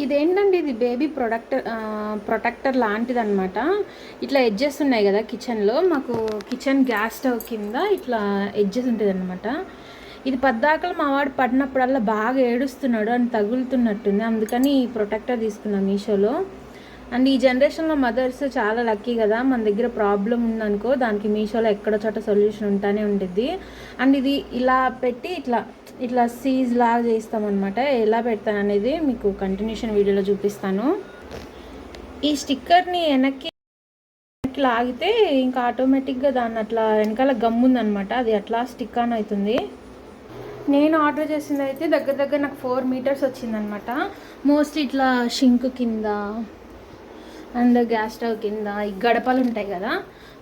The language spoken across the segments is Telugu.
ఇదేంటండి, ఇది బేబీ ప్రొటెక్టర్ లాంటిది అనమాట. ఇట్లా ఎడ్జెస్ ఉన్నాయి కదా కిచెన్లో, మాకు కిచెన్ గ్యాస్ స్టవ్ కింద ఇట్లా ఎడ్జెస్ ఉంటుంది అనమాట. ఇది పద్దాకలు మా వాడు పడినప్పుడల్లా బాగా ఏడుస్తున్నాడు అని తగులుతున్నట్టుంది, అందుకని ఈ ప్రొటెక్టర్ తీసుకున్నాం మీషోలో. అండ్ ఈ జనరేషన్లో మదర్స్ చాలా లక్కీ కదా, మన దగ్గర ప్రాబ్లం ఉందనుకో దానికి మీషోలో ఎక్కడో చోట సొల్యూషన్ ఉంటానే ఉంటుంది. అండ్ ఇది ఇలా పెట్టి ఇట్లా ఇట్లా సీజ్ లాగా చేస్తామన్నమాట. ఎలా పెడతాను అనేది మీకు కంటిన్యూషన్ వీడియోలో చూపిస్తాను. ఈ స్టిక్కర్ని వెనక్కి లాగితే ఇంకా ఆటోమేటిక్గా దాన్ని అట్లా వెనకాల గమ్ముందనమాట, అది అట్లా స్టిక్ ఆన్ అవుతుంది. నేను ఆర్డర్ చేసింది అయితే దగ్గర నాకు 4 మీటర్స్ వచ్చిందనమాట. మోస్ట్లీ ఇట్లా షింక్ కింద అండ్ గ్యాస్ స్టవ్ కింద ఈ గడపలు ఉంటాయి కదా,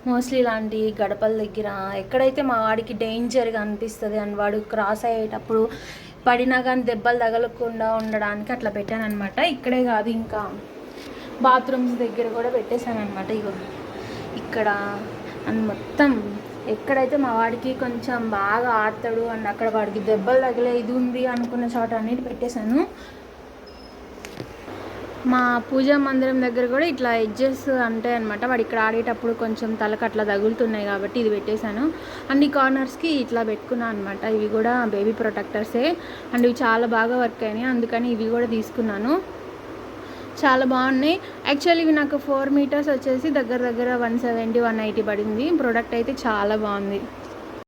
మోస్ట్లీ ఇలాంటి గడపల దగ్గర ఎక్కడైతే మా వాడికి డేంజర్గా అనిపిస్తుంది అని వాడు క్రాస్ అయ్యేటప్పుడు పడినా కానీ దెబ్బలు తగలకుండా ఉండడానికి అట్లా పెట్టాను అనమాట. ఇక్కడే కాదు ఇంకా బాత్రూమ్స్ దగ్గర కూడా పెట్టేశాను అనమాట. ఇగో ఇక్కడ అండ్ మొత్తం ఎక్కడైతే మా వాడికి కొంచెం బాగా ఆడతాడు అండ్ అక్కడ వాడికి దెబ్బలు తగిలే ఇది ఉంది అనుకున్న చోట అన్నిటి పెట్టేశాను. మా పూజా మందిరం దగ్గర కూడా ఇట్లా ఎడ్జెస్ ఉంటాయి అనమాట, వాడు ఇక్కడ ఆడేటప్పుడు కొంచెం తలకు అట్లా తగులుతున్నాయి కాబట్టి ఇది పెట్టేశాను. అండ్ ఈ కార్నర్స్కి ఇట్లా పెట్టుకున్నాను అనమాట. ఇవి కూడా బేబీ ప్రొటెక్టర్సే అండ్ ఇవి చాలా బాగా వర్క్ అయినాయి, అందుకని ఇవి కూడా తీసుకున్నాను. చాలా బాగున్నాయి. యాక్చువల్లీ ఇవి నాకు 4 మీటర్స్ వచ్చేసి దగ్గర 170-180 పడింది. ప్రోడక్ట్ అయితే చాలా బాగుంది.